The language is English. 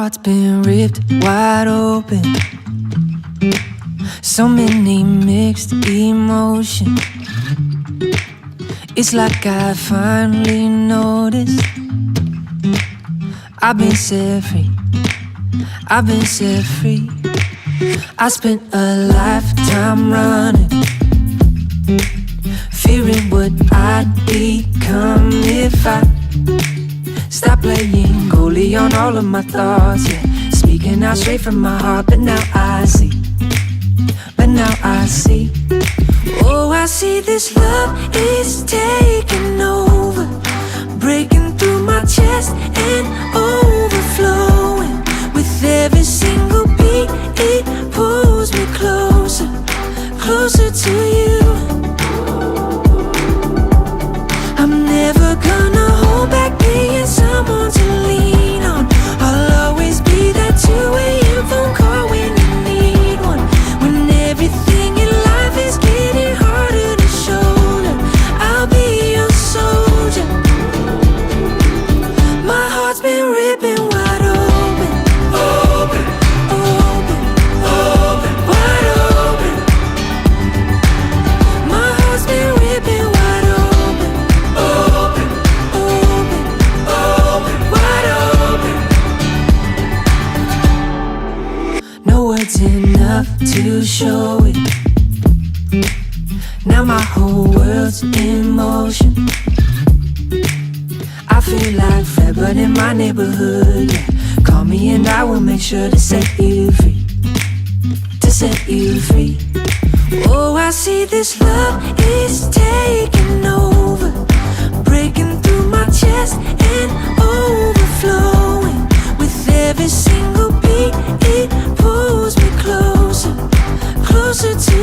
heart's been ripped wide open. So many mixed emotions. It's like I finally noticed I've been set free. I've been set free. I spent a lifetime running, fearing what I'd become if I stop playing goalie on all of my thoughts, yeah. Speaking out straight from my heart, but now I see. Oh, I see this love is taking over, breaking through my chest and overflowing. With every single beat, it pulls me closer, closer to you. I'm never gonna hold back being someone to lean on. I'll always be that two-way phone call when you need one. When everything in life is getting harder to shoulder, I'll be your soldier. My heart's been ripping wide open, open, open, open, wide open. My heart's been ripping wide open, open, open, open, wide open. No words enough to show it. Now my whole world's in motion. I feel like Fred, but in my neighborhood, yeah. Call me and I will make sure to set you free, to set you free. Oh, I see this love is taking over, breaking through my chest and overflowing. With every single beat, it pulls me closer, closer to